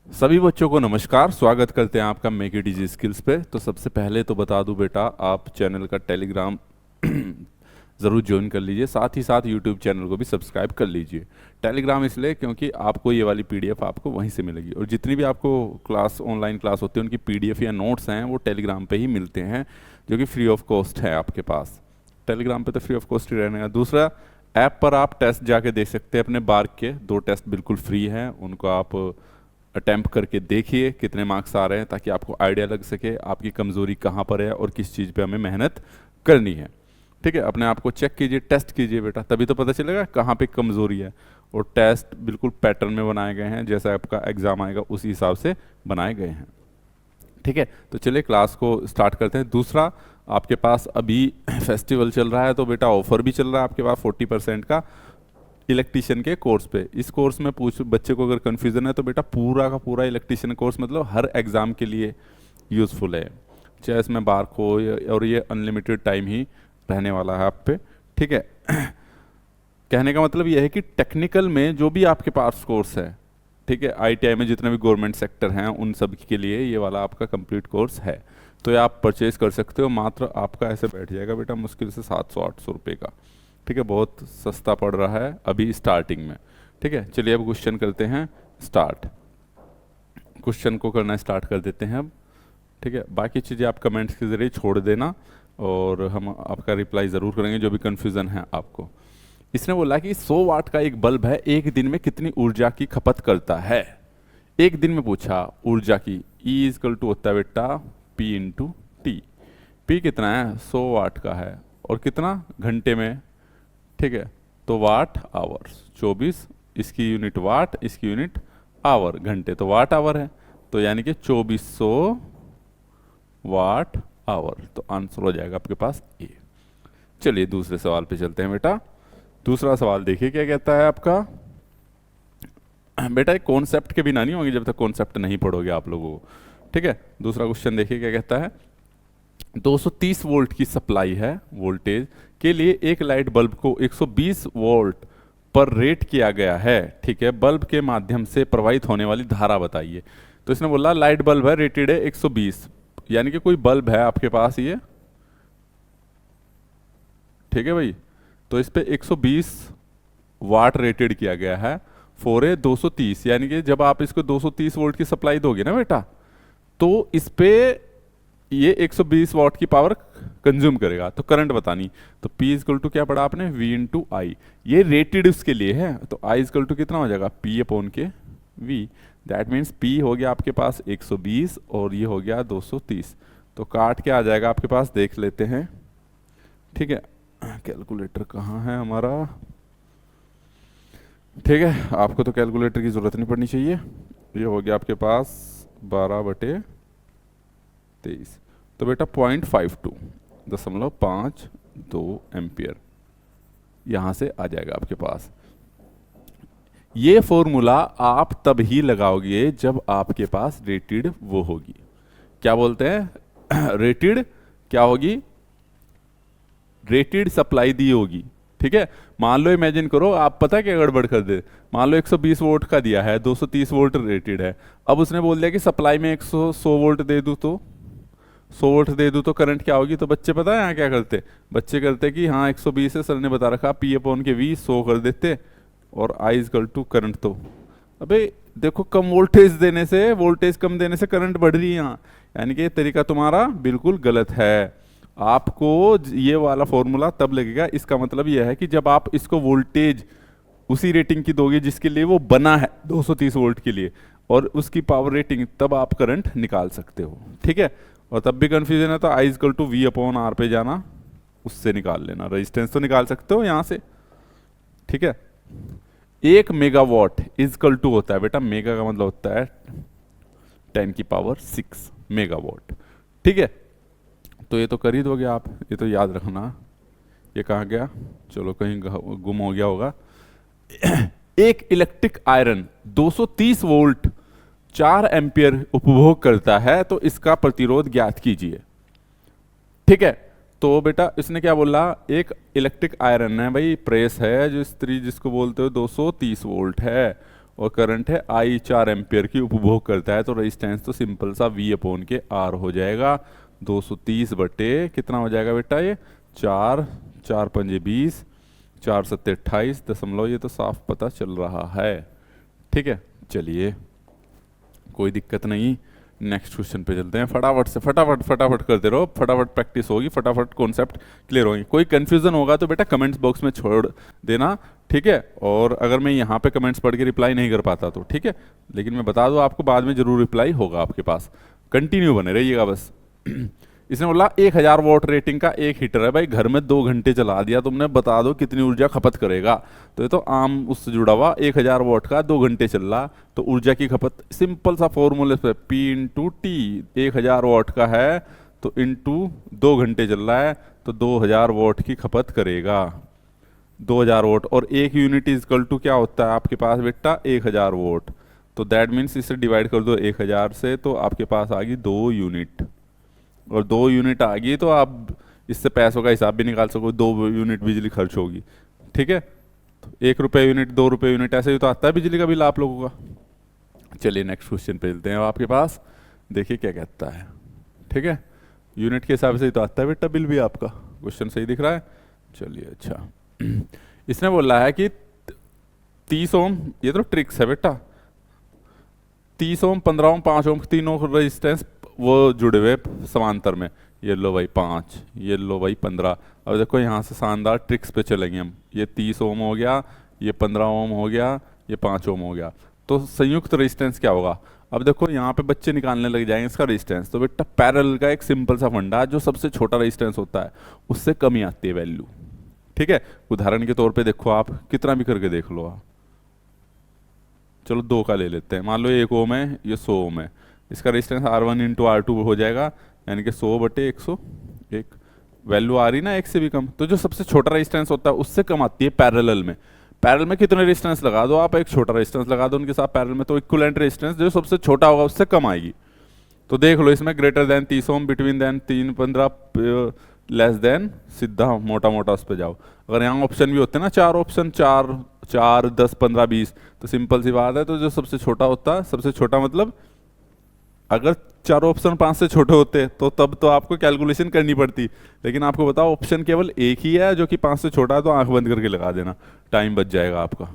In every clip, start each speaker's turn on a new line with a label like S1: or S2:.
S1: सभी बच्चों को नमस्कार। स्वागत करते हैं आपका मेक इट इजी स्किल्स पे। तो सबसे पहले तो बता दूं बेटा, आप चैनल का टेलीग्राम ज़रूर ज्वाइन कर लीजिए, साथ ही साथ यूट्यूब चैनल को भी सब्सक्राइब कर लीजिए। टेलीग्राम इसलिए क्योंकि आपको ये वाली पीडीएफ आपको वहीं से मिलेगी, और जितनी भी आपको क्लास ऑनलाइन क्लास होती है उनकी पीडीएफ या नोट्स हैं वो टेलीग्राम पे ही मिलते हैं, जो कि फ्री ऑफ कॉस्ट है आपके पास। टेलीग्राम पे तो फ्री ऑफ कॉस्ट ही रहने का। दूसरा, ऐप पर आप टेस्ट जाके देख सकते हैं अपने बार्क के। 2 टेस्ट बिल्कुल फ्री हैं, उनको आप अटैम्प्ट करके देखिए कितने मार्क्स आ रहे हैं, ताकि आपको आइडिया लग सके आपकी कमज़ोरी कहाँ पर है और किस चीज़ पे हमें मेहनत करनी है। ठीक है, अपने आप को चेक कीजिए, टेस्ट कीजिए बेटा, तभी तो पता चलेगा कहाँ पे कमज़ोरी है। और टेस्ट बिल्कुल पैटर्न में बनाए गए हैं, जैसा आपका एग्ज़ाम आएगा उसी हिसाब से बनाए गए हैं। ठीक है, तो चलिए क्लास को स्टार्ट करते हैं। दूसरा, आपके पास अभी फेस्टिवल चल रहा है, तो बेटा ऑफर भी चल रहा है आपके पास 40% का इलेक्ट्रीशियन के कोर्स पे। इस कोर्स में पूछ बच्चे को अगर कन्फ्यूज़न है तो बेटा पूरा का पूरा इलेक्ट्रीशियन कोर्स मतलब हर एग्ज़ाम के लिए यूज़फुल है, चाहे इसमें बार्क हो और ये अनलिमिटेड टाइम ही रहने वाला है आप पे। ठीक है, कहने का मतलब यह है कि टेक्निकल में जो भी आपके पास कोर्स है, ठीक है, आईटीआई में जितने भी गवर्नमेंट सेक्टर हैं उन सब के लिए ये वाला आपका कंप्लीट कोर्स है। तो ये आप परचेज कर सकते हो, मात्र आपका ऐसे बैठ जाएगा बेटा मुश्किल से 700-800 रुपये का। ठीक है, बहुत सस्ता पड़ रहा है अभी स्टार्टिंग में। ठीक है, चलिए अब क्वेश्चन करते हैं स्टार्ट। क्वेश्चन को करना स्टार्ट कर देते हैं अब। ठीक है, बाकी चीज़ें आप कमेंट्स के ज़रिए छोड़ देना और हम आपका रिप्लाई ज़रूर करेंगे जो भी कन्फ्यूज़न है आपको। इसने बोला कि 100 वाट का एक बल्ब है, एक दिन में कितनी ऊर्जा की खपत करता है। एक दिन में पूछा ऊर्जा की, E इजकल टू होता है बेटा P इंटू टी। पी कितना है, 100 वाट का है, और कितना घंटे में। ठीक है, तो वाट आवर्स 24, इसकी यूनिट वाट, इसकी यूनिट आवर, घंटे तो वाट आवर है, तो यानी कि 2400 वाट आवर। तो आंसर हो जाएगा आपके पास ए। चलिए दूसरे सवाल पे चलते हैं बेटा। दूसरा सवाल देखिए क्या कहता है आपका। बेटा एक कॉन्सेप्ट के बिना नहीं होंगे जब तक कॉन्सेप्ट नहीं पढ़ोगे आप लोगों को। ठीक है, दूसरा क्वेश्चन देखिए क्या कहता है। 230 वोल्ट की सप्लाई है वोल्टेज के लिए एक लाइट बल्ब को 120 वोल्ट पर रेट किया गया है। ठीक है, बल्ब के माध्यम से प्रवाहित होने वाली धारा बताइए। तो इसने बोला लाइट बल्ब है, रेटेड है 120, यानी कि कोई बल्ब है आपके पास ये। ठीक है भाई, तो इस पे 120 वाट रेटेड किया गया है फॉर ए 230, यानी कि जब आप इसको 230 वोल्ट की सप्लाई दोगे ना बेटा, तो इस पे ये 120 वाट की पावर कंज्यूम करेगा। तो करंट बतानी, तो P इजकल टू क्या पढ़ा आपने, V इंटू आई। ये रेटेड उसके लिए है, तो I इजकल टू कितना हो जाएगा, P अपॉन के V। दैट मीन्स P हो गया आपके पास 120 और ये हो गया 230। तो काट के आ जाएगा आपके पास, देख लेते हैं। ठीक है, कैलकुलेटर कहाँ है हमारा। ठीक है, आपको तो कैलकुलेटर की जरूरत नहीं पड़नी चाहिए। ये हो गया आपके पास 12/23, तो बेटा 0.52 एम्पियर यहां से आ जाएगा आपके पास। ये फॉर्मूला आप तब ही लगाओगे जब आपके पास रेटेड वो होगी, क्या बोलते हैं रेटेड क्या होगी, रेटेड सप्लाई दी होगी। ठीक है, मान लो इमेजिन करो आप, पता क्या गड़बड़ कर दे, मान लो 120 वोल्ट का दिया है, 230 वोल्ट रेटेड है। अब उसने बोल दिया कि सप्लाई में 100 वोल्ट दे दूं, तो 100 वोल्ट दे दूं तो करंट क्या होगी। तो बच्चे पता है यहाँ क्या करते, बच्चे करते कि हाँ 120 है, सर ने बता रखा P अपॉन के V 100 कर देते, और I इजकल टू करंट। तो अबे देखो, कम वोल्टेज देने से, वोल्टेज कम देने से करंट बढ़ रही है यहाँ, यानी कि ये तरीका तुम्हारा बिल्कुल गलत है। आपको ये वाला फॉर्मूला तब लगेगा, इसका मतलब यह है कि जब आप इसको वोल्टेज उसी रेटिंग की दोगे जिसके लिए वो बना है 230 वोल्ट के लिए, और उसकी पावर रेटिंग, तब आप करंट निकाल सकते हो। ठीक है, और तब भी कंफ्यूजन है तो I is equal to V upon R पे जाना, उससे निकाल लेना। रेजिस्टेंस तो निकाल सकते हो यहां से। ठीक है, 1 मेगावाट इजकल टू होता है बेटा, मेगा का मतलब होता है 10⁶ मेगावाट। ठीक है, तो ये तो कर ही दोगे आप, ये तो याद रखना। ये कहाँ गया, चलो कहीं गुम हो गया होगा। एक इलेक्ट्रिक आयरन 230 वोल्ट 4 एम्पियर उपभोग करता है, तो इसका प्रतिरोध ज्ञात कीजिए। ठीक है, तो बेटा इसने क्या बोला, एक इलेक्ट्रिक आयरन है भाई, प्रेस है जो स्त्री जिसको बोलते हो 230 वोल्ट है, और करंट है आई 4 एम्पियर की उपभोग करता है, तो रेजिस्टेंस तो सिंपल सा V अपॉन के R हो जाएगा। 230 बटे कितना हो जाएगा बेटा, ये 4, 4 पंजे 20, 4 सत्ते 28 दशमलव, ये तो साफ पता चल रहा है। ठीक है, चलिए कोई दिक्कत नहीं, नेक्स्ट क्वेश्चन पे चलते हैं। फटाफट से फटाफट फटाफट करते रहो, फटाफट प्रैक्टिस होगी, फटाफट कॉन्सेप्ट क्लियर होगी। कोई कंफ्यूजन होगा तो बेटा कमेंट्स बॉक्स में छोड़ देना, ठीक है। और अगर मैं यहाँ पे कमेंट्स पढ़ के रिप्लाई नहीं कर पाता तो ठीक है, लेकिन मैं बता दूँ आपको बाद में जरूर रिप्लाई होगा आपके पास। कंटिन्यू बने रहिएगा बस। इसने बोला 1000 वॉट रेटिंग का एक हीटर है भाई, घर में 2 घंटे चला दिया तुमने, बता दो कितनी ऊर्जा खपत करेगा। तो ये तो आम उससे जुड़ा हुआ 1000 वॉट का 2 घंटे चल रहा, तो ऊर्जा की खपत सिंपल सा फॉर्मूले पे P इंटू टी, 1000 वॉट का है तो इंटू 2 घंटे चल रहा है तो 2000 वॉट की खपत करेगा। 2000 वोट और 1 यूनिट इजकल टू क्या होता है आपके पास बेटा, 1000 वोट। तो दैट मीन्स इसे डिवाइड कर दो 1000 से, तो आपके पास आ गई 2 यूनिट, और 2 यूनिट आ गई तो आप इससे पैसों का हिसाब भी निकाल सको, 2 यूनिट बिजली खर्च होगी। ठीक है, तो 1 रुपये यूनिट, 2 रुपये यूनिट, ऐसे ही तो आता है बिजली का बिल आप लोगों का। चलिए नेक्स्ट क्वेश्चन पे चलते हैं आपके पास, देखिए क्या कहता है। ठीक है, यूनिट के हिसाब से ही तो आता है बेटा बिल भी आपका। क्वेश्चन सही दिख रहा है, चलिए अच्छा। इसने बोला है कि 30 ओम, ये तो ट्रिक्स है बेटा, 30 ओम, 15 ओम, 5 ओम, तीनों रेजिस्टेंस वो जुड़े हुए समांतर में। ये लो भाई 5, ये लो भाई 15। अब देखो यहाँ से शानदार ट्रिक्स पे चलेंगे हम। ये 30 ओम हो गया, ये 15 ओम हो गया, ये 5 ओम हो गया, तो संयुक्त रेजिस्टेंस क्या होगा। अब देखो यहाँ पे बच्चे निकालने लग जाएंगे इसका रेजिस्टेंस, तो बेटा पैरेलल का एक सिंपल सा फंडा, जो सबसे छोटा रेजिस्टेंस होता है उससे कम ही आती है वैल्यू। ठीक है, उदाहरण के तौर पे देखो, आप कितना भी करके देख लो आप। चलो 2 का ले लेते हैं, मान लो 1 ओम है, ये 100 ओम है, इसका रेजिस्टेंस R1 इंटू R2 हो जाएगा, यानी कि 100 बटे 101। वैल्यू आ रही ना 1 से भी कम, तो जो सबसे छोटा रेजिस्टेंस होता है उससे कम आती है पैरेलल में। पैरेलल में कितने रेजिस्टेंस लगा दो आप, एक छोटा रेजिस्टेंस लगा दो उनके साथ पैरेलल में, तो इक्विवेलेंट रेजिस्टेंस जो सबसे छोटा होगा उससे कम आएगी। तो देख लो इसमें ग्रेटर देन 30 ओम, बिटवीन देन 3, 15, लेस देन, सीधा मोटा मोटा उस पर जाओ। अगर यहाँ ऑप्शन भी होते हैं ना 4 ऑप्शन, 4, 10, 15, 20, तो सिंपल सी बात है, तो जो सबसे छोटा होता है, सबसे छोटा मतलब अगर 4 ऑप्शन 5 से छोटे होते तो तब तो आपको कैलकुलेशन करनी पड़ती, लेकिन आपको बताओ ऑप्शन केवल एक ही है जो कि 5 से छोटा है, तो आंख बंद करके लगा देना, टाइम बच जाएगा आपका।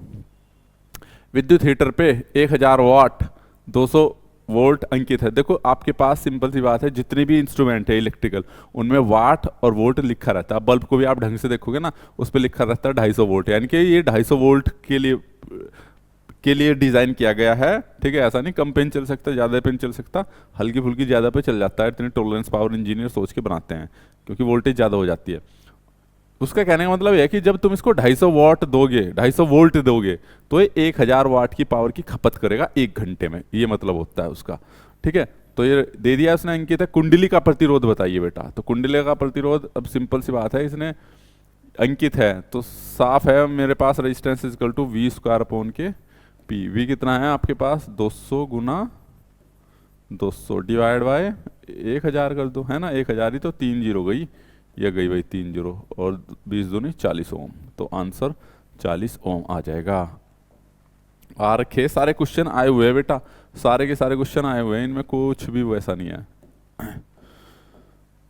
S1: विद्युत हीटर पे 1000 वाट 200 वोल्ट अंकित है। देखो आपके पास सिंपल सी बात है, जितने भी इंस्ट्रूमेंट है इलेक्ट्रिकल उनमें वाट और वोल्ट लिखा रहता है। बल्ब को भी आप ढंग से देखोगे ना, उस पर लिखा रहता है 250 वोल्ट, यानी कि ये 250 वोल्ट के लिए डिजाइन किया गया है। ठीक है, ऐसा नहीं कम पेन चल सकता, ज्यादा पेन चल सकता, हल्की फुल्की ज्यादा पे चल जाता है, इतनी टॉलरेंस पावर इंजीनियर सोच के बनाते हैं, क्योंकि वोल्टेज ज्यादा हो जाती है। उसका कहने का मतलब है कि जब तुम इसको 250 वॉट दोगे, 250 वोल्ट दोगे, तो ये 1000 वाट की पावर की खपत करेगा 1 घंटे में, ये मतलब होता है उसका। ठीक है, तो ये दे दिया उसने अंकित है। कुंडली का प्रतिरोध बताइए बेटा, तो कुंडली का प्रतिरोध, अब सिंपल सी बात है, इसने अंकित है तो साफ है मेरे पास, resistance equal to V square upon के P। V कितना है आपके पास, 200 गुना 200 डिवाइड बाय 1000 कर दो, है ना, 1000 ही तो 3 जीरो गई, यह गई भाई 3 जीरो, और 20 दूनी 40 ओम, तो आंसर 40 ओम आ जाएगा। आ रखे सारे क्वेश्चन आए हुए हैं बेटा, सारे के सारे क्वेश्चन आए हुए हैं, इनमें कुछ भी वैसा नहीं है।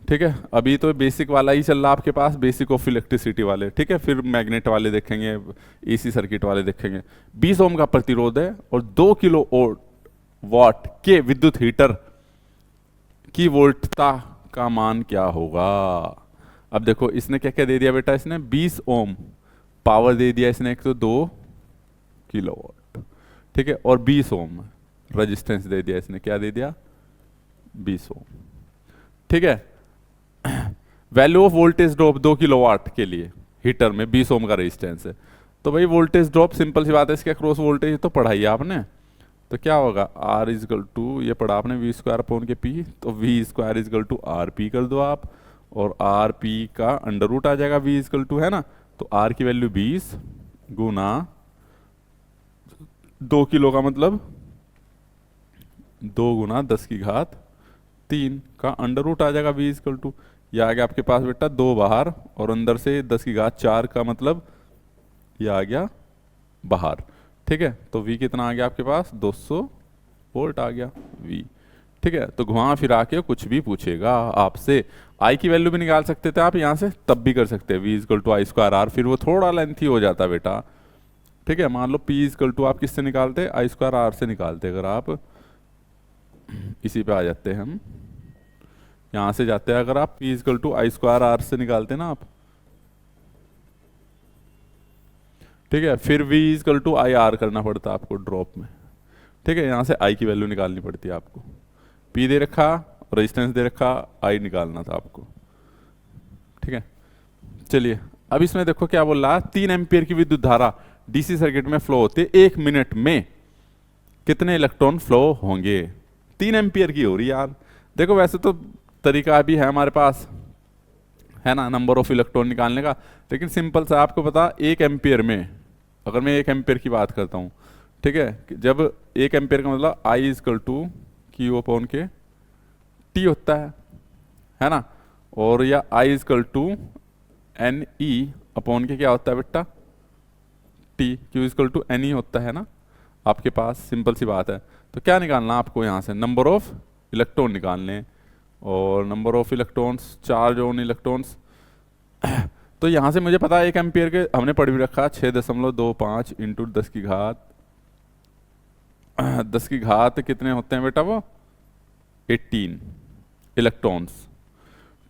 S1: ठीक है, अभी तो बेसिक वाला ही चल रहा आपके पास, बेसिक ऑफ इलेक्ट्रिसिटी वाले। ठीक है, फिर मैग्नेट वाले देखेंगे, एसी सर्किट वाले देखेंगे। 20 ओम का प्रतिरोध है और 2 किलो वाट के विद्युत हीटर की वोल्टता का मान क्या होगा। अब देखो इसने क्या क्या दे दिया बेटा, इसने 20 ओम पावर दे दिया इसने, एक तो 2 किलोवाट, ठीक है, और 20 ओम रेजिस्टेंस दे दिया इसने, क्या दे दिया, 20 ओम। ठीक है, value of voltage drop 2 kilowatt के लिए हीटर में 20 ओम का रेजिस्टेंस है, तो भाई वोल्टेज ड्रॉप सिंपल सी बात है, इसके अक्रॉस वोल्टेज तो पढ़ा ही आपने, तो क्या होगा, R इजकल टू, ये पढ़ा आपने V स्क्वायर अपॉन के P, तो V square is equal to RP कर दो आप, और RP का अंडर रूट आ जाएगा V इजकल टू, है ना, तो R की वैल्यू 20 गुना 2 किलो का मतलब 2 गुना 10 की घात 3 का अंडर रूट आ जाएगा V इजकल टू, ये आ गया आपके पास बेटा 2 बाहर, और अंदर से 10 की घात 4 का मतलब ये आ गया बाहर। ठीक है, तो V कितना आ गया आपके पास, 200 वोल्ट आ गया V। ठीक है, तो घुमा फिरा के कुछ भी पूछेगा आपसे, I की वैल्यू भी निकाल सकते थे आप यहाँ से, तब भी कर सकते हैं V is equal to I square R, फिर वो थोड़ा लेंथी हो जाता बेटा। ठीक है, मान लो P इजकल टू आप किससे निकालते, आई स्क्वायर आर से निकालते, अगर आप इसी पे आ जाते हैं हम, यहाँ से जाते हैं, अगर आप P is equal to I square R से निकालते ना आप, ठीक है, फिर V is equal to I R करना पड़ता आपको ड्रॉप में। ठीक है, यहाँ से I की वैल्यू निकालनी पड़ती है आपको, P दे रखा, रेजिस्टेंस दे रखा, I निकालना था आपको। ठीक है, चलिए अब इसमें देखो क्या बोल रहा है, 3 एम्पियर की विद्युत धारा डीसी सर्किट में फ्लो होती है, 1 मिनट में कितने इलेक्ट्रॉन फ्लो होंगे। 3 एम्पियर की हो रही है यार। देखो वैसे तो तरीका भी है हमारे पास, है ना, नंबर ऑफ इलेक्ट्रॉन निकालने का, लेकिन सिंपल सा आपको पता, 1 एम्पियर में, अगर मैं 1 एम्पियर की बात करता हूँ, ठीक है, जब 1 एम्पियर का मतलब I is equal to Q upon के टी होता है ना, और या I is equal to N E upon के क्या होता है बेटा, T, Q equal to N E होता है ना आपके पास, सिंपल सी बात है। तो क्या निकालना आपको यहाँ से, नंबर ऑफ इलेक्ट्रॉन निकालने, और number of electrons, charge on electrons. तो यहाँ से मुझे पता है 1 एम्पियर के हमने पढ़ भी रखा, 6.25 इंटू 10 की घात 10 की घात कितने होते हैं बेटा, वो 18 इलेक्ट्रॉन्स।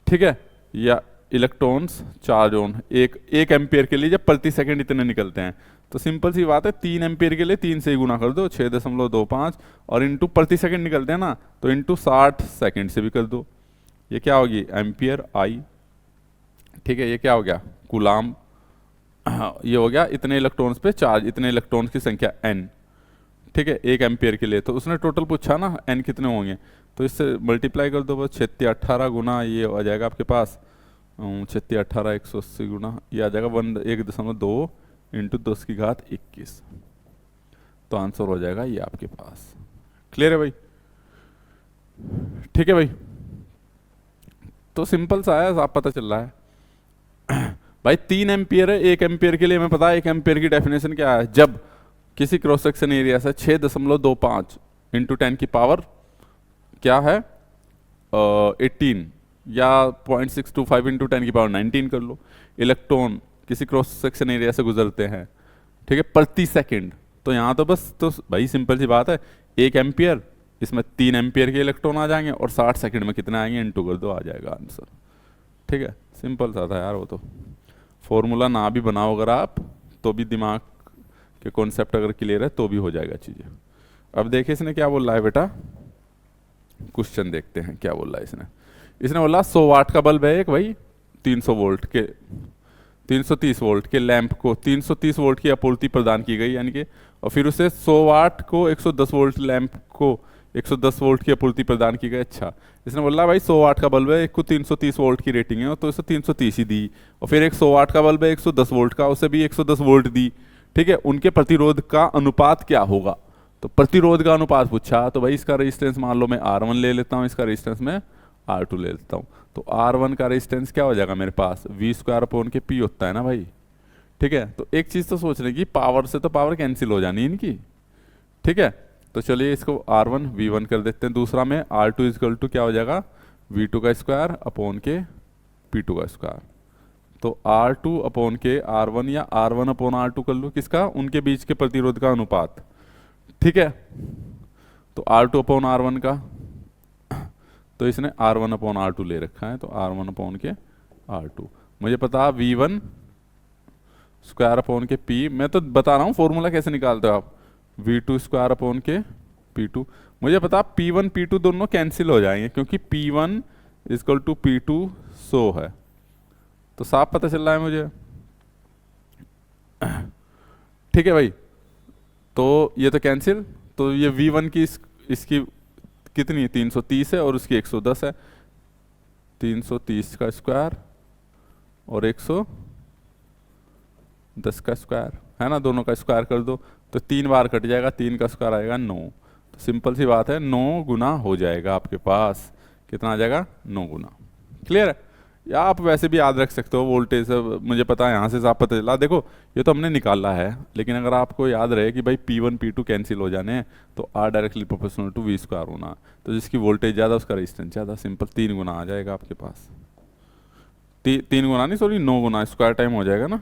S1: ठीक है, या इलेक्ट्रॉन्स चार्ज ऑन एक एम्पियर के लिए जब प्रति सेकंड इतने निकलते हैं, तो सिंपल सी बात है, 3 एम्पियर के लिए 3 से ही गुना कर दो, 6.25, और इंटू प्रति सेकंड निकलते हैं ना, तो इंटू 60 सेकंड से भी कर दो। ये क्या होगी, एम्पियर आई। ठीक है, ये क्या हो गया, कूलाम। ये हो गया इतने इलेक्ट्रॉन्स पे चार्ज, इतने इलेक्ट्रॉन्स की संख्या n। ठीक है, 1 एम्पियर के लिए, तो उसने टोटल पूछा ना n कितने होंगे, तो इससे मल्टीप्लाई कर दो बस, 6×18 गुना ये आ जाएगा आपके पास 6×18 180 गुना ये आ जाएगा 1.2 इंटू 10 की घात 21। तो आंसर हो जाएगा ये आपके पास। क्लियर है भाई? ठीक है भाई, तो सिंपल सा है, आप पता चल रहा है। भाई 3 एम्पियर है 1 एम्पियर के लिए, मैं पता है 1 एम्पियर की डेफिनेशन क्या है, जब किसी क्रॉस सेक्शन एरिया से 6.25 इंटू 10 की पावर क्या है 18 या 0.625 इंटू 10 की पावर 19 कर लो, इलेक्ट्रॉन किसी क्रॉस सेक्शन एरिया से गुजरते हैं, ठीक है, प्रति सेकंड। तो यहाँ तो बस, तो भाई सिंपल सी बात है, 1 एम्पियर, इसमें 3 एम्पियर के इलेक्ट्रॉन आ जाएंगे, और 60 सेकंड में कितने आएंगे, इंटू कर दो, आ जाएगा आंसर। ठीक है, सिंपल सा था यार, वो तो फॉर्मूला ना भी बनाओ अगर आप, तो भी दिमाग के कॉन्सेप्ट अगर क्लियर है तो भी हो जाएगा चीज़ें। अब देखिए इसने क्या बोल रहा है बेटा, क्वेश्चन देखते हैं क्या बोल रहा है इसने बोला 100 वाट का बल्ब है एक भाई, 300 वोल्ट के 330 वोल्ट के लैंप को 330 वोल्ट की आपूर्ति प्रदान की गई, यानी कि, और फिर उसे 100 वाट को 110 वोल्ट लैंप को 110 वोल्ट की आपूर्ति प्रदान की गई। अच्छा, इसने बोला भाई 100 वाट का बल्ब है, एक को 330 वोल्ट की रेटिंग है, तो इसे 330 ही दी, और फिर एक 100 वाट का बल्ब है 110 वोल्ट का, उसे भी 110 वोल्ट दी। ठीक है, उनके प्रतिरोध का अनुपात क्या होगा, तो प्रतिरोध का अनुपात पूछा, तो भाई इसका रेजिस्टेंस मान लो मैं R1 ले लेता हूँ, इसका रेजिस्टेंस मैं R2 ले लेता हूँ, तो R1 का रेजिस्टेंस क्या हो जाएगा मेरे पास, V²/P होता है ना भाई। ठीक है, तो एक चीज़ तो सोचने की, पावर से तो पावर कैंसिल हो जानी इनकी। ठीक है, तो चलिए इसको R1 V1 कर देते हैं, दूसरा में R2 इजकल टू क्या हो जाएगा, V2² P2 का स्क्वायर। तो R2/K R1 या R1/R2 कर लो, किसका, उनके बीच के प्रतिरोध का अनुपात। ठीक है, तो R2/R1 का, तो इसने R1/R2 ले रखा है, तो R1/K R2। मुझे पता V1² P, मैं तो बता रहा हूँ फॉर्मूला कैसे निकालते हो आप, V2² P2। मुझे पता P1 P2 दोनों कैंसिल हो जाएंगे, क्योंकि P1 इजकल टू P2 100 है, तो साफ पता चल रहा है मुझे। ठीक है भाई, तो ये तो कैंसिल, तो ये V1 की इसकी कितनी है, 330 है, और उसकी 110 है, 330 का स्क्वायर और 110 का स्क्वायर, है ना, दोनों का स्क्वायर कर दो, तो 3 बार कट जाएगा, 3 का स्क्वायर आएगा 9, तो सिंपल सी बात है 9 गुना हो जाएगा आपके पास, कितना आ जाएगा, 9 गुना। क्लियर है? या आप वैसे भी याद रख सकते हो वोल्टेज, मुझे पता है यहाँ से साफ पता चला, देखो ये तो हमने निकाला है, लेकिन अगर आपको याद रहे कि भाई P1 P2 कैंसिल हो जाने हैं तो R directly proportional to V square होना, तो जिसकी वोल्टेज ज़्यादा उसका रेजिस्टेंस ज़्यादा, सिंपल 3 गुना आ जाएगा आपके पास। 3 गुना नहीं, सॉरी 9 गुना, स्क्वायर टाइम हो जाएगा ना।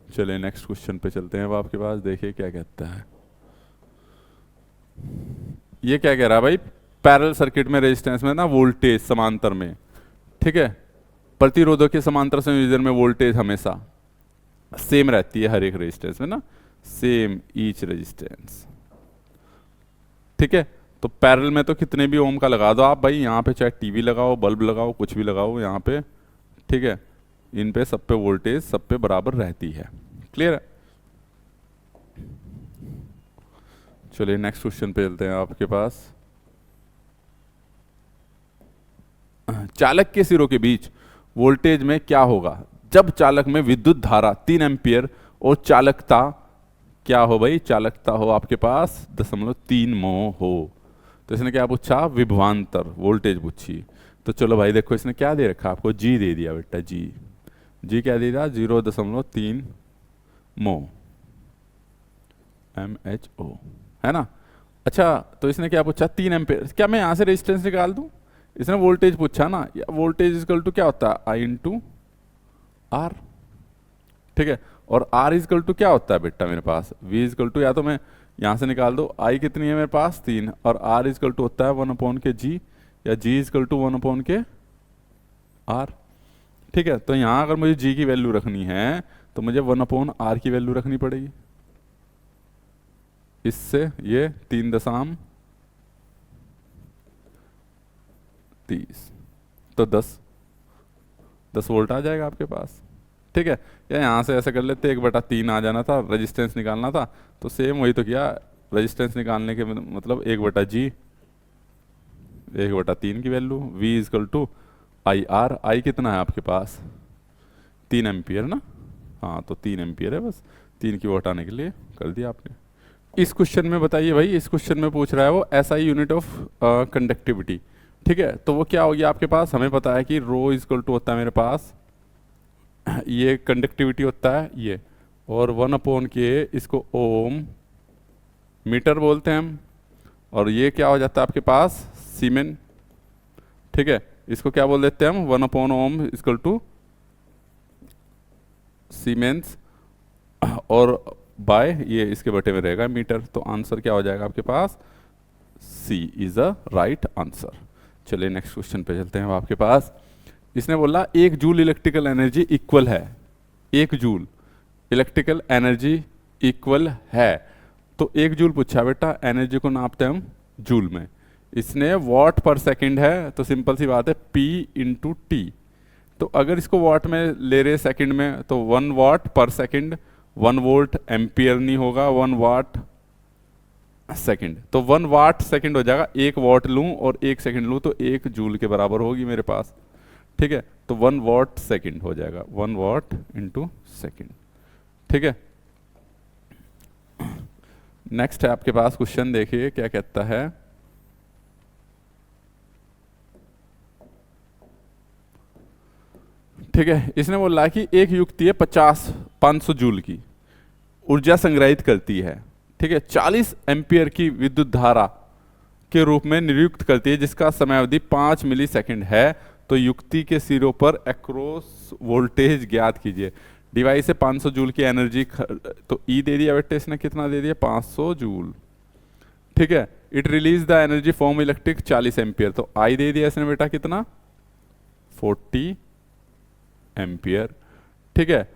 S1: चलिए नेक्स्ट क्वेश्चन पे चलते हैं अब आपके पास, देखिए क्या कहता है। ये क्या कह रहा है भाई, पैरेलल सर्किट में रेजिस्टेंस में ना वोल्टेज समांतर में, ठीक है, प्रतिरोधक के समांतर संयोजन में वोल्टेज हमेशा सेम रहती है हर एक रेजिस्टेंस में ना, सेम ईच रेजिस्टेंस, ठीक है। तो पैरेलल में तो कितने भी ओम का लगा दो आप भाई, यहाँ पे चाहे टीवी लगाओ, बल्ब लगाओ, कुछ भी लगाओ यहाँ पे, ठीक है, इन पे सब पे वोल्टेज सब पे बराबर रहती है। क्लियर है। चलिए नेक्स्ट क्वेश्चन पे चलते हैं आपके पास। चालक के सिरों के बीच वोल्टेज में क्या होगा जब चालक में विद्युत धारा 3 एम्पियर और चालकता क्या हो भाई, चालकता हो आपके पास 0.3 mho हो। तो इसने क्या पूछा, विभवांतर वोल्टेज पूछी। तो चलो भाई देखो इसने क्या दे रखा आपको, जी दे दिया बेटा, जी क्या दे दिया, 0.3 mho MHO, है ना। अच्छा तो इसने क्या पूछा, 3 एम्पियर, क्या मैं यहाँ से रेजिस्टेंस निकाल दूं, इसने वोल्टेज पूछा ना, वोल्टेज इक्वल टू क्या होता है, I इंटू आर, ठीक है, और R इक्वल टू क्या होता है बेटा मेरे पास, V इक्वल टू, या तो मैं यहाँ से निकाल दो, I कितनी है मेरे पास 3, और R इक्वल टू होता है 1/G, या G इक्वल टू 1/R, ठीक है। तो यहाँ अगर मुझे G की वैल्यू रखनी है तो मुझे 1/R की वैल्यू रखनी पड़ेगी, इससे ये 3.30 तो 10 वोल्ट आ जाएगा आपके पास, ठीक है। या यहाँ से ऐसे कर लेते, 1/3 आ जाना था, रेजिस्टेंस निकालना था, तो सेम वही तो किया, रेजिस्टेंस निकालने के मतलब 1/G, 1/3 की वैल्यू, V equal to IR, I कितना है आपके पास 3 एम्पियर ना, हाँ तो 3 एम्पियर है, बस 3 की वो हटाने के लिए कर दिया आपने। इस क्वेश्चन में बताइए भाई, इस क्वेश्चन में पूछ रहा है वो SI यूनिट ऑफ कंडक्टिविटी, ठीक है। तो वो क्या होगी आपके पास, हमें पता है कि रो इक्वल टू होता है मेरे पास, ये कंडक्टिविटी होता है ये, और 1/K इसको ओम मीटर बोलते हैं हम, और ये क्या हो जाता है आपके पास सीमेन, ठीक है, इसको क्या बोल देते हैं हम 1/Ohm इक्वल टू सीमेंस, और बाय ये इसके बटे में रहेगा मीटर। तो आंसर क्या हो जाएगा आपके पास, C is a right answer. चलिए नेक्स्ट क्वेश्चन पे चलते हैं अब आपके पास। इसने बोला 1 जूल इलेक्ट्रिकल एनर्जी इक्वल है, 1 जूल इलेक्ट्रिकल एनर्जी इक्वल है, तो 1 जूल पूछा बेटा, एनर्जी को नापते हैं हम जूल में, इसने वॉट पर सेकंड है, तो सिंपल सी बात है P इंटू टी, तो अगर इसको वॉट में ले रहे सेकंड में तो 1 वॉट पर सेकंड, 1 वोल्ट एम्पियर नहीं होगा, 1 वाट सेकंड, तो 1 वाट सेकंड हो जाएगा, 1 वॉट लूं और 1 सेकंड लूं तो 1 जूल के बराबर होगी मेरे पास, ठीक है। तो 1 वॉट सेकंड हो जाएगा, 1 वॉट इंटू सेकंड, ठीक है। नेक्स्ट है आपके पास क्वेश्चन, देखिए क्या कहता है। ठीक है, इसने बोला कि एक युक्ति है 500 जूल की ऊर्जा संग्रहित करती है, ठीक है, 40 एम्पियर की विद्युत धारा के रूप में नियुक्त करती है, जिसका समय अवधि 5 मिली सेकेंड है, तो युक्ति के सिरों पर एक्रोस वोल्टेज ज्ञात कीजिए। डिवाइस से 500 जूल की एनर्जी, तो ई दे दिया बेटे इसने, कितना दे दिया 500 जूल, ठीक है। It release the energy form electric 40 ampere, तो आई दे दिया इसने बेटा कितना 40 एम्पियर, ठीक है।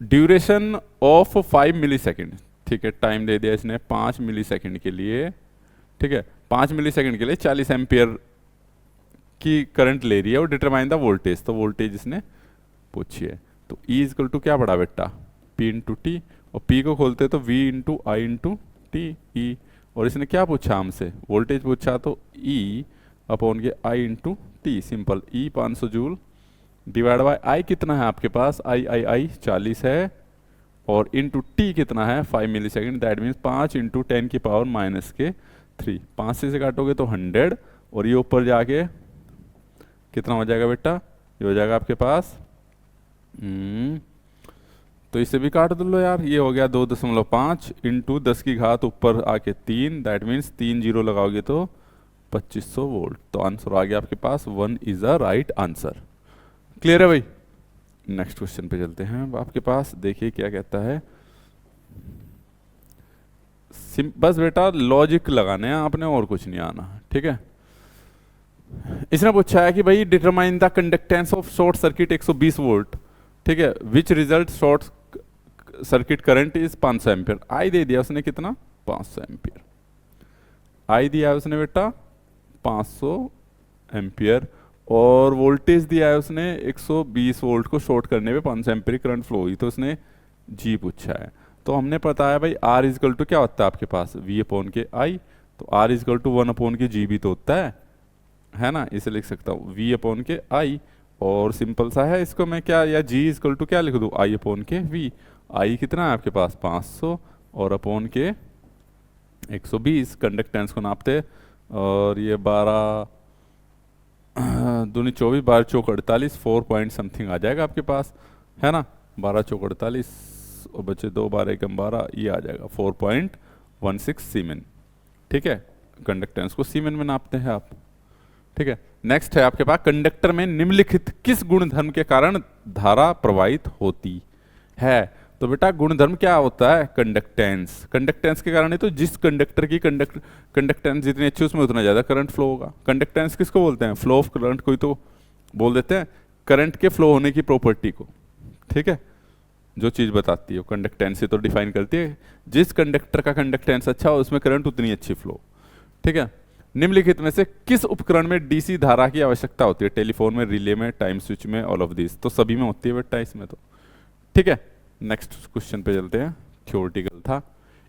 S1: ड्यूरेशन ऑफ 5 मिली सेकेंड, ठीक है, टाइम दे दिया इसने 5 मिली सेकेंड के लिए, ठीक है, 5 मिली सेकेंड के लिए 40 एम्पियर की करंट ले रही है, और डिटरमाइन द वोल्टेज, तो वोल्टेज इसने पूछी है। तो E इक्वल टू क्या पड़ा बेटा P इंटू टी, और P को खोलते तो V into I into T ई, और इसने क्या पूछा हमसे वोल्टेज पूछा, तो E अपॉन के I into T, simple E 500 joule divide by I कितना है आपके पास, आई 40 है, और इंटू टी कितना है 5 मिली सेकेंड, दैट मीन्स 5 इंटू 10 की पावर -3, 5 से काटोगे तो 100, और ये ऊपर जाके कितना हो जाएगा बेटा, ये हो जाएगा आपके पास तो इसे भी काट दो लो यार, ये हो गया 2.5 इंटू 10 की घात ऊपर आके 3, दैट मीन्स 3 जीरो लगाओगे तो 2500 वोल्ट। तो आंसर आ गया आपके पास 1 is a right answer. Clear है भाई? नेक्स्ट क्वेश्चन पे चलते हैं। अब आपके पास देखिए क्या कहता है। बस बेटा लॉजिक लगाने हैं आपने, और कुछ नहीं आना, ठीक है। इसने पूछा है कि भाई determine the conductance of short circuit 120 volt, ठीक है, which result short circuit current is 500 ampere. I दे दिया उसने कितना, 500 एम्पियर। आई दिया है उसने बेटा 500 एम्पियर, और वोल्टेज दिया है उसने 120 वोल्ट को शॉर्ट करने पे 500 एम्पियर करंट फ्लो हुई, तो उसने जी पूछा है। तो हमने पता है भाई आर इजकल टू क्या होता है आपके पास, वी अपॉन के आई, तो आर इजकल टू 1 अपॉन के जी भी तो होता है ना, इसे लिख सकता हूँ वी अपॉन के आई, और सिंपल सा है, इसको मैं क्या, या जी इजकल टू क्या लिख दूँ, आई अपॉन के वी। आई कितना है आपके पास 500, और अपॉन के 120, कंडक्टेंस को नापते, और ये 12 दूनी 24, 12 चौक 48, 4 पॉइंट समथिंग आ जाएगा आपके पास, है ना। 12 चौक 48 और बचे 2, 12 एकम 12, ये आ जाएगा 4.16 सीमेन, ठीक है। कंडक्टेंस को सीमेन में नापते हैं आप, ठीक है। नेक्स्ट है आपके पास, कंडक्टर में निम्नलिखित किस गुणधर्म के कारण धारा प्रवाहित होती है। तो बेटा गुणधर्म क्या होता है, कंडक्टेंस। कंडक्टेंस के कारण ही तो जिस कंडक्टर की कंडक्टेंस जितनी अच्छी उसमें उतना ज्यादा करंट फ्लो होगा। कंडक्टेंस किसको बोलते हैं, फ्लो ऑफ करंट को ही तो बोल देते हैं, करंट के फ्लो होने की प्रॉपर्टी को, ठीक है। जो चीज बताती है वो कंडक्टेंस से तो डिफाइन करती है, जिस कंडक्टर का कंडक्टेंस अच्छा हो उसमें करंट उतनी अच्छी फ्लो, ठीक है। निम्नलिखित में से किस उपकरण में डीसी धारा की आवश्यकता होती है, टेलीफोन में, रिले में, टाइम स्विच में, ऑल ऑफ दिस। तो सभी में होती है बेटा इसमें तो, ठीक है। नेक्स्ट क्वेश्चन पे चलते हैं, थ्योरेटिकल था।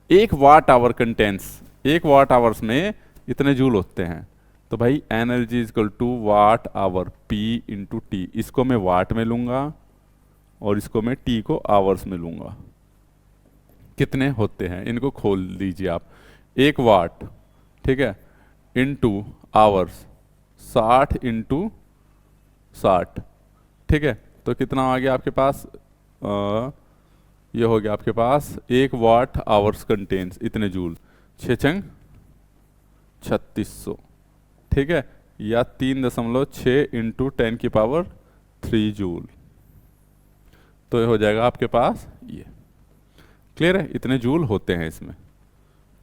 S1: 1 watt hour contains, 1 watt hours में इतने जूल होते हैं। तो भाई energy is equal to watt hour P into T, इसको मैं वाट में लूंगा और इसको मैं टी को आवर्स में लूंगा। कितने होते हैं इनको खोल दीजिए आप। 1 वाट, ठीक है, इंटू आवर्स 60 इंटू 60, ठीक है। तो कितना आ गया आपके पास, ये हो गया आपके पास 1 वाट आवर्स कंटेन्स इतने जूल, 6 छंग 3600, ठीक है, या 3.6 इंटू 10 की पावर 3 जूल। तो ये हो जाएगा आपके पास ये। क्लियर है, इतने जूल होते हैं इसमें।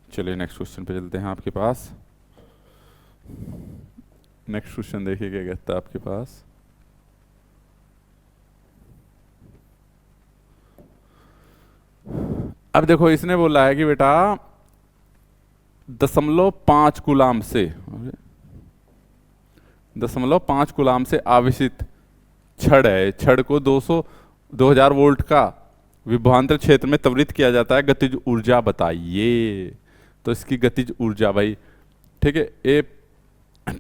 S1: चलिए नेक्स्ट क्वेश्चन पे चलते हैं आपके पास। नेक्स्ट क्वेश्चन देखिए क्या कहता है आपके पास। अब देखो इसने बोला है कि बेटा 0.5 कूलाम से 0.5 कूलाम से आवेशित छड़ है, छड़ को 2000 वोल्ट का विभवांतर क्षेत्र में त्वरित किया जाता है, गतिज ऊर्जा बताइए। तो इसकी गतिज ऊर्जा भाई, ठीक है, ए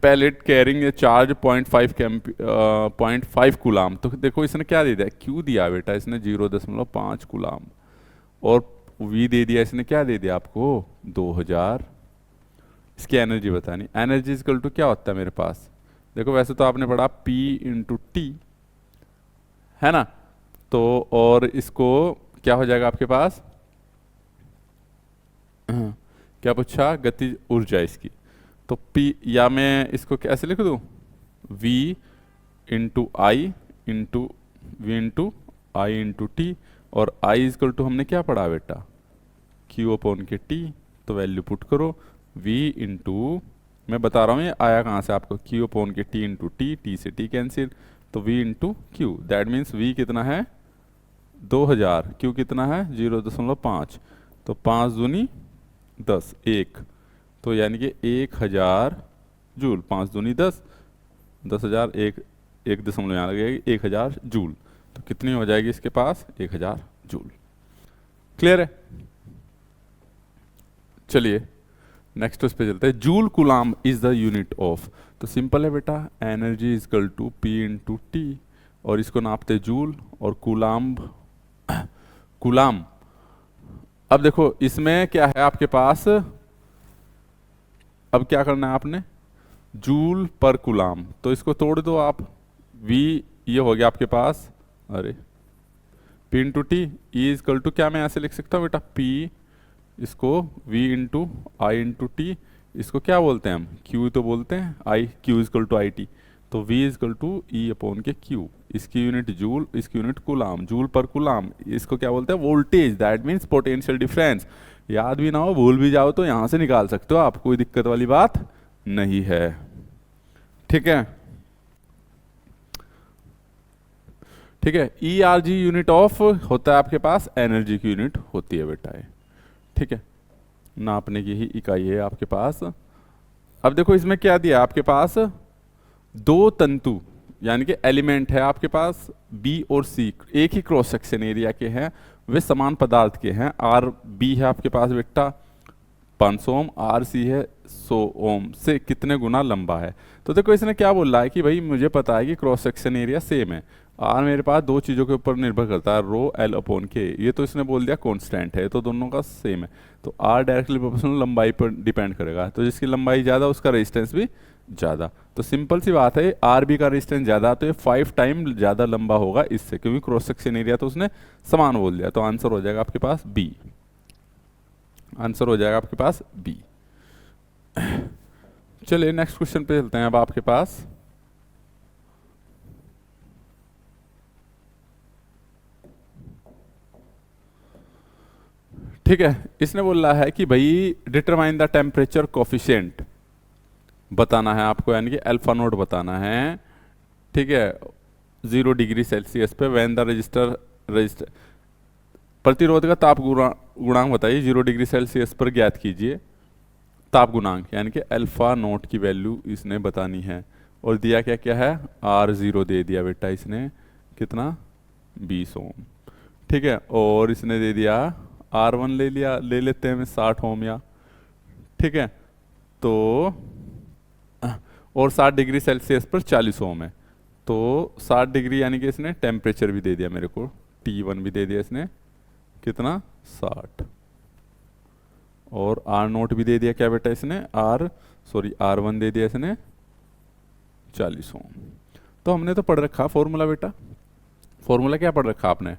S1: पैलेट कैरिंग चार्ज 0.5 कूलाम। तो देखो इसने क्या दे दिया, क्यू दिया बेटा इसने 0.5 कूलाम, और वी दे दिया इसने, क्या दे दिया आपको 2000। इसकी एनर्जी बतानी, एनर्जी इक्वल टू क्या होता है मेरे पास, देखो वैसे तो आपने पढ़ा P इंटू टी, है ना। तो और इसको क्या हो जाएगा आपके पास, क्या पूछा, गति ऊर्जा इसकी। तो P, या मैं इसको कैसे लिख दूं, V into I into V into I into T, और I इजकल टू हमने क्या पढ़ा बेटा, Q अपॉन के T। तो वैल्यू पुट करो, V इंटू, मैं बता रहा हूँ ये आया कहाँ से आपको, Q अपॉन के T इंटू टी, T से T कैंसिल, तो V into Q, that means V कितना है 2000, Q कितना है 0.5, तो 5 दूनी 10, 1, तो यानी कि 1000 जूल, 5 दूनी 10, 10,000, 1 दशमलव यहाँ लगेगी 1000 जूल। तो कितनी हो जाएगी इसके पास 1000 जूल। क्लियर है। चलिए नेक्स्ट उस पे चलते हैं, joule coulomb is the unit of. तो सिंपल है बेटा, energy is equal to P into T, और इसको नापते जूल, और कूलाम कूलाम। अब देखो इसमें क्या है आपके पास, अब क्या करना है आपने, जूल पर कुलाम। तो इसको तोड़ दो आप, V ये हो गया आपके पास, अरे P into T, E is equal to क्या मैं ऐसे लिख सकता हूँ बेटा, P इसको V into I into T, इसको क्या बोलते हैं हम, Q तो बोलते हैं, I Q is equal to I T. तो V is equal to E upon के Q, इसकी यूनिट जूल, इसकी यूनिट कुलाम, जूल पर कुलाम, इसको क्या बोलते हैं, voltage, that means potential difference. याद भी ना हो, भूल भी जाओ तो यहाँ से निकाल सकते हो आप, कोई दिक्कत वाली बात नहीं है, ठीक है। ठीक है, E R G unit of होता है आपके पास, एनर्जी की यूनिट होती है बेटा ये, ठीक है, नापने की ही इकाई है आपके पास। अब देखो इसमें क्या दिया आपके पास, दो तंतु यानी कि एलिमेंट है आपके पास, बी और सी, एक ही क्रॉस सेक्शन एरिया के हैं, वे समान पदार्थ के हैं। आर बी है आपके पास बेटा 500 ओम, आर सी है 100 ओम से कितने गुना लंबा है। तो देखो इसने क्या बोल रहा है कि भाई मुझे पता है कि क्रॉस सेक्शन एरिया सेम है, आर मेरे पास दो चीज़ों के ऊपर निर्भर करता है, रो एल अपॉन के, ये तो इसने बोल दिया कांस्टेंट है, तो दोनों का सेम है। तो आर डायरेक्टली प्रोपोर्शनल लंबाई पर डिपेंड करेगा, तो जिसकी लंबाई ज़्यादा उसका रेजिस्टेंस भी ज़्यादा। तो सिंपल सी बात है, आर बी का रेजिस्टेंस ज़्यादा, तो ये 5 टाइम ज़्यादा लंबा होगा इससे, क्योंकि क्रॉस सेक्शन एरिया तो उसने समान बोल दिया। तो आंसर हो जाएगा आपके पास बी, आंसर हो जाएगा आपके पास बी। चलिए नेक्स्ट क्वेश्चन पे चलते हैं अब आपके पास। ठीक है, इसने बोला है कि भाई डिटरमाइन द टेम्परेचर कोफिशिएंट बताना है आपको, यानी कि अल्फा नोट बताना है, ठीक है, 0 डिग्री सेल्सियस पे व्हेन द रजिस्टर प्रतिरोध का ताप गुणांक बताइए, 0 डिग्री सेल्सियस पर ज्ञात कीजिए ताप गुणांक, यानी कि अल्फा नोट की वैल्यू इसने बतानी है। और दिया क्या क्या है, R0 दे दिया बेटा इसने, कितना 20 ओम, ठीक है, और इसने दे दिया R1 ले लिया, ले लेते हैं 60 ओम या, ठीक है, तो और 60 डिग्री सेल्सियस पर 40 ओम है, तो 60 डिग्री यानी कि इसने टेम्परेचर भी दे दिया मेरे को, T1 भी दे दिया इसने, कितना 60, और आर नोट भी दे दिया क्या बेटा इसने, R1 दे दिया इसने 40 ओम। तो हमने तो पढ़ रखा फॉर्मूला बेटा, फॉर्मूला क्या पढ़ रखा आपने,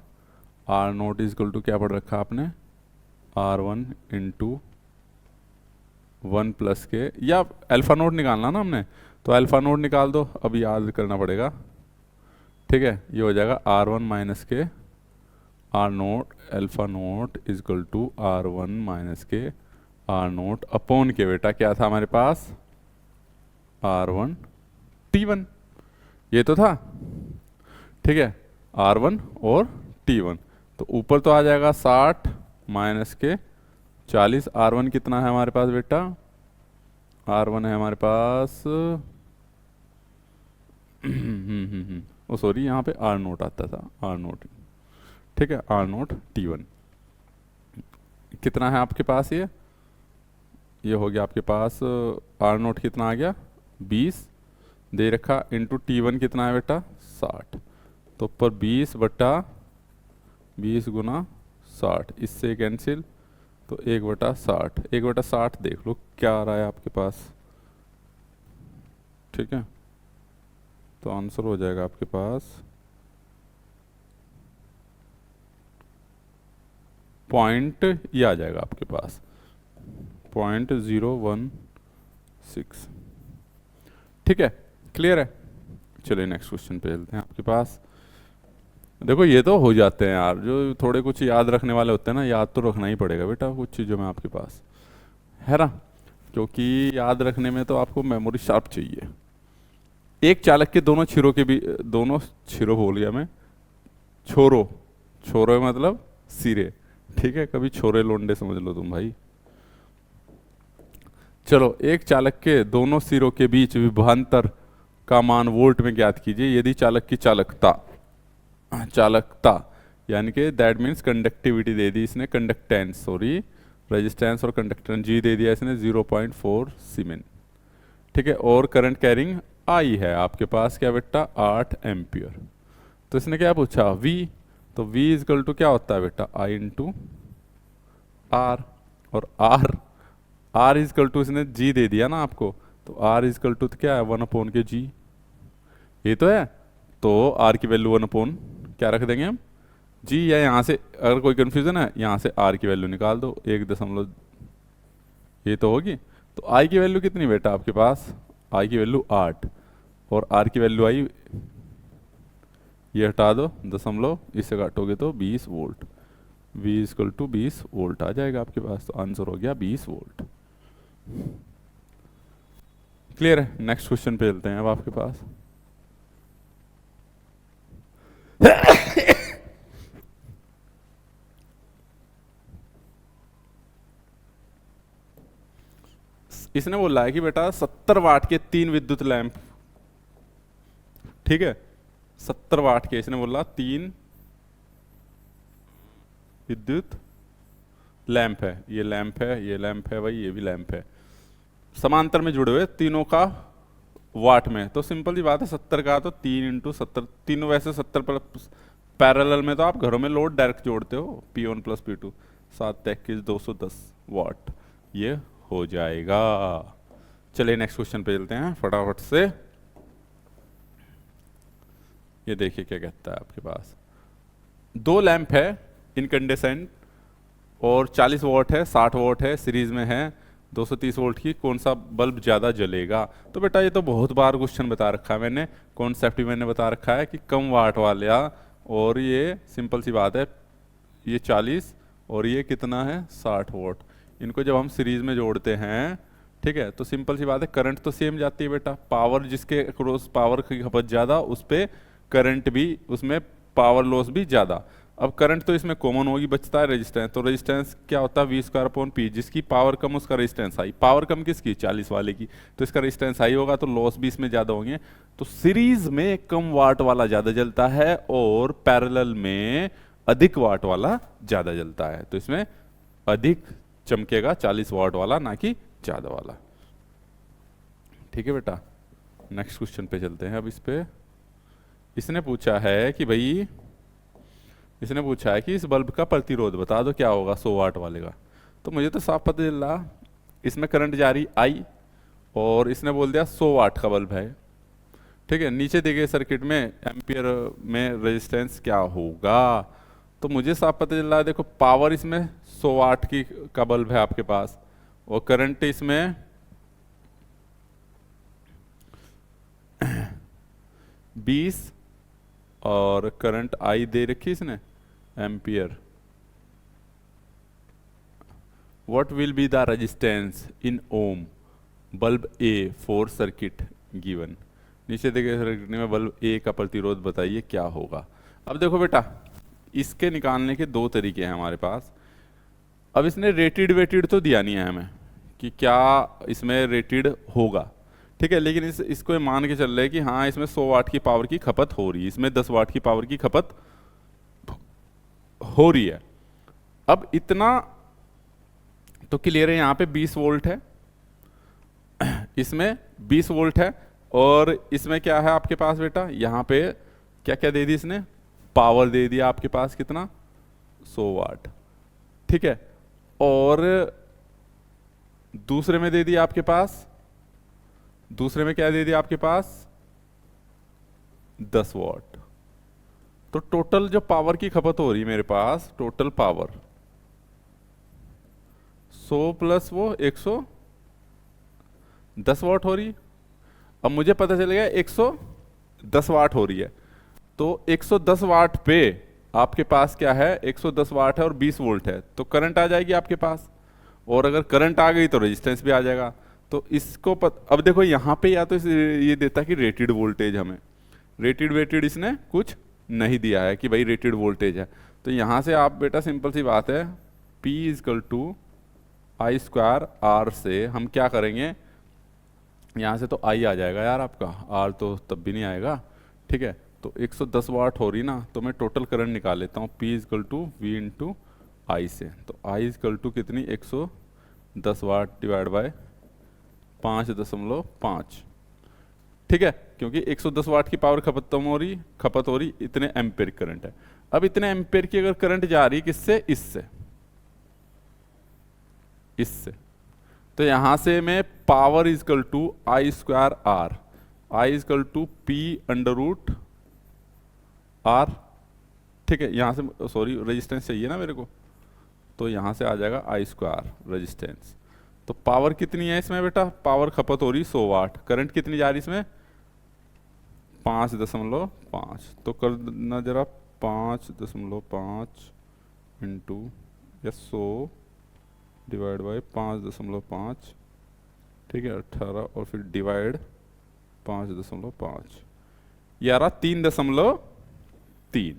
S1: आर नोट इजकल टू क्या पढ़ रखा आपने, R1 इंटू 1 प्लस के, या अल्फा नोट निकालना ना हमने, तो अल्फा नोट निकाल दो, अब याद करना पड़ेगा, ठीक है, ये हो जाएगा R1 माइनस के R naught alpha naught is equal to R1 minus के आर नोट अपॉन के, बेटा क्या था हमारे पास, R1 T1, ये तो था, ठीक है, R1 और T1, तो ऊपर तो आ जाएगा 60 माइनस के 40, R1 कितना है हमारे पास बेटा, R1 है हमारे पास ओ सॉरी यहाँ पे आर नोट आता था, आर नोट, ठीक है, आर नोट T1 कितना है आपके पास, ये हो गया आपके पास आर नोट कितना आ गया 20 दे रखा, इंटू T1 कितना है बेटा 60, तो ऊपर 20 बटा 20 गुना 60, इससे कैंसिल, तो 1/60, 1/60 देख लो क्या आ रहा है आपके पास, ठीक है, तो आंसर हो जाएगा आपके पास पॉइंट, ये आ जाएगा आपके पास 0.016, ठीक है, क्लियर है। चलिए नेक्स्ट क्वेश्चन पे चलते हैं आपके पास। देखो ये तो हो जाते हैं यार, जो थोड़े कुछ याद रखने वाले होते हैं ना, याद तो रखना ही पड़ेगा बेटा कुछ चीज़ों में आपके पास, है ना, क्योंकि याद रखने में तो आपको मेमोरी शार्प चाहिए। एक चालक के दोनों छिरों के भी, दोनों छिरों बोल गया मैं, छोरो, छोरो मतलब सिरे, ठीक है, कभी छोरे लोंडे समझ लो तुम भाई। चलो, एक चालक के दोनों सिरों के बीच विभवांतर का मान वोल्ट में ज्ञात कीजिए यदि चालक की चालकता यानी कि दैट मीन्स कंडक्टिविटी दे दी इसने, कंडक्टेंस सॉरी, रेजिस्टेंस और कंडक्टेंस जी दे दिया इसने 0.4 सीमेन, ठीक है, और करंट कैरिंग आई है आपके पास क्या बेटा 8 एम्पियर। तो इसने क्या पूछा V, तो V इजकल टू क्या होता है बेटा I इंटू आर, और R इजकल टू इसने G दे दिया ना आपको, तो आर इजकल टू क्या है, 1/g, ये तो है। तो आर की वैल्यू 1/ क्या रख देंगे हम, जी, या यहाँ से अगर कोई कंफ्यूजन है यहाँ से आर की वैल्यू निकाल दो, 1 ये तो होगी। तो आई की वैल्यू कितनी बेटा आपके पास, आई की वैल्यू 8 और आर की वैल्यू आई, ये हटा दो दशमलव, इससे काटोगे तो 20 volt, V is equal to 20 volt आ जाएगा आपके पास। तो आंसर हो गया 20 वोल्ट। क्लियर है। नेक्स्ट क्वेश्चन पे चलते हैं अब आपके पास। इसने बोला है कि बेटा 70 वाट के 3 विद्युत लैंप, ठीक है, 70 वाट के इसने बोला 3 विद्युत लैंप है, ये लैंप है, ये लैंप है भाई, ये भी लैंप है, समांतर में जुड़े हुए तीनों का वाट में। तो सिंपल सी बात है, 70 का तो 3 × 70, तीनों वैसे 70 पर पैरेलल में तो आप घरों में लोड डायरेक्ट जोड़ते हो, P1 + P2, 7 21 210 वाट ये हो जाएगा। चलिए नेक्स्ट क्वेश्चन पे चलते हैं फटाफट से। ये देखिए क्या कहता है आपके पास, 2 लैंप है इनकैंडेसेंट और 40 वॉट है, 60 वॉट है, सीरीज में है 230 वोल्ट की, कौन सा बल्ब ज़्यादा जलेगा। तो बेटा ये तो बहुत बार क्वेश्चन बता रखा है मैंने, कॉन्सेप्ट भी मैंने बता रखा है कि कम वाट वाला, और ये सिंपल सी बात है, ये 40 और ये कितना है 60 वोल्ट, इनको जब हम सीरीज में जोड़ते हैं, ठीक है, तो सिंपल सी बात है करंट तो सेम जाती है बेटा, पावर जिसके अक्रॉस पावर की खपत ज़्यादा उस पर करंट भी, उसमें पावर लॉस भी ज़्यादा। अब करंट तो इसमें कॉमन होगी, बचता है रेजिस्टेंस, तो रेजिस्टेंस क्या होता है V²/P, जिसकी पावर कम उसका रेजिस्टेंस हाई, पावर कम किसकी 40 वाले की, तो इसका रेजिस्टेंस हाई होगा तो लॉस भी इसमें ज़्यादा होंगे। तो सीरीज में कम वाट वाला ज़्यादा जलता है और पैरेलल में अधिक वाट वाला ज़्यादा जलता है, तो इसमें अधिक चमकेगा 40 वाट वाला, ना कि ज़्यादा वाला। ठीक है बेटा, नेक्स्ट क्वेश्चन पे चलते हैं अब। इस पे इसने पूछा है कि भाई, इसने पूछा है कि इस बल्ब का प्रतिरोध बता दो क्या होगा 100 वाट वाले का। तो मुझे तो साफ पता चल रहा, इसमें करंट जा रही आई और इसने बोल दिया 100 वाट का बल्ब है, ठीक है। नीचे देखिए सर्किट में एम्पियर में रेजिस्टेंस क्या होगा, तो मुझे साफ पता चल रहा है, देखो पावर इसमें 100 वाट की का बल्ब है आपके पास और करंट इसमें 20 और करंट आई दे रखी इसने ampere. What will be the resistance in ohm bulb A for circuit given. नीचे देखिए सर्किट में बल्ब ए का प्रतिरोध बताइए क्या होगा। अब देखो बेटा, इसके निकालने के 2 तरीके हैं हमारे पास। अब इसने रेटेड वेटेड तो दिया नहीं है हमें कि क्या इसमें रेटेड होगा, ठीक है, लेकिन इसको मान के चल रहे हैं कि हाँ इसमें 100 वाट की पावर की खपत हो रही है, इसमें 10 वाट की पावर की खपत हो रही है। अब इतना तो क्लियर है, यहाँ पे 20 वोल्ट है, इसमें 20 वोल्ट है और इसमें क्या है आपके पास बेटा, यहाँ पे क्या क्या दे दी इसने, पावर दे दिया आपके पास कितना 100 वाट, ठीक है, और दूसरे में दे दिया आपके पास, दूसरे में क्या दे दिया आपके पास 10 वाट। तो टोटल जो पावर की खपत हो रही है मेरे पास, टोटल पावर 100 प्लस वो 110 वाट हो रही। अब मुझे पता चल गया 110 वाट हो रही है, तो 110 वाट पे आपके पास क्या है, 110 वाट है और 20 वोल्ट है, तो करंट आ जाएगी आपके पास, और अगर करंट आ गई तो रेजिस्टेंस भी आ जाएगा। तो इसको अब देखो यहाँ पे या तो ये देता कि रेटेड वोल्टेज, हमें रेटेड वेटेड इसने कुछ नहीं दिया है कि भाई रेटेड वोल्टेज है। तो यहाँ से आप बेटा सिंपल सी बात है, P = I²R से हम क्या करेंगे, यहाँ से तो I आ जाएगा यार आपका, R तो तब भी नहीं आएगा, ठीक है। तो 110 वाट हो रही ना, तो मैं टोटल करंट निकाल लेता हूँ, P = V × I से। तो I = कितनी 110 वाट डिवाइड बाय 5.5, ठीक है, क्योंकि 110 वाट की पावर खपत हो रही, इतने एम्पेयर करंट है। अब इतने एम्पेयर की अगर करंट जा रही किससे, इससे, तो यहां से मैं power is equal to I square R, I is equal to P under root R, ठीक है। यहां से सॉरी रेजिस्टेंस चाहिए ना मेरे को, तो यहां से आ जाएगा आई स्क्वायर रेजिस्टेंस। तो पावर कितनी है इसमें बेटा, पावर खपत हो रही 100 वाट, करंट कितनी जा रही इसमें 5.5, तो कर देना जरा 5.5 इंटू या 100 डिवाइड बाई 5.5, ठीक है 18, और फिर डिवाइड 5.5, ये आ रहा 3.3।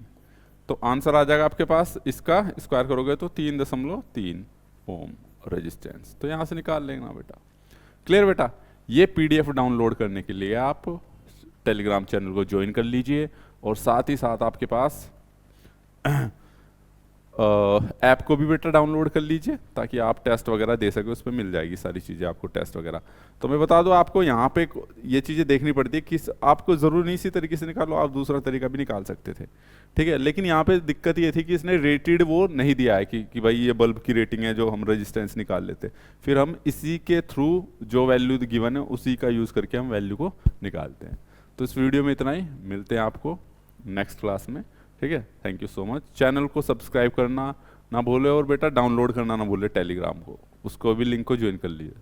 S1: तो आंसर आ जाएगा आपके पास, इसका स्क्वायर करोगे तो 3.3 ओम रेजिस्टेंस। तो यहां से निकाल लेना बेटा। क्लियर बेटा। ये पीडीएफ डाउनलोड करने के लिए आप टेलीग्राम चैनल को ज्वाइन कर लीजिए, और साथ ही साथ आपके पास ऐप को भी बेटा डाउनलोड कर लीजिए, ताकि आप टेस्ट वगैरह दे सके, उस पर मिल जाएगी सारी चीज़ें आपको टेस्ट वगैरह। तो मैं बता दूं आपको, यहाँ पे ये चीज़ें देखनी पड़ती है कि आपको ज़रूर नहीं इसी तरीके से निकालो, आप दूसरा तरीका भी निकाल सकते थे, ठीक है। लेकिन यहाँ पे दिक्कत ये थी कि इसने रेटेड वो नहीं दिया है कि भाई ये बल्ब की रेटिंग है जो हम रेजिस्टेंस निकाल लेते, फिर हम इसी के थ्रू जो वैल्यू गिवन है उसी का यूज़ करके हम वैल्यू को निकालते हैं। तो इस वीडियो में इतना ही, मिलते हैं आपको नेक्स्ट क्लास में, ठीक है। Thank you so much. Channel को सब्सक्राइब करना ना भूले, और बेटा डाउनलोड करना ना भूले टेलीग्राम को, उसको भी लिंक को ज्वाइन कर लीजिए।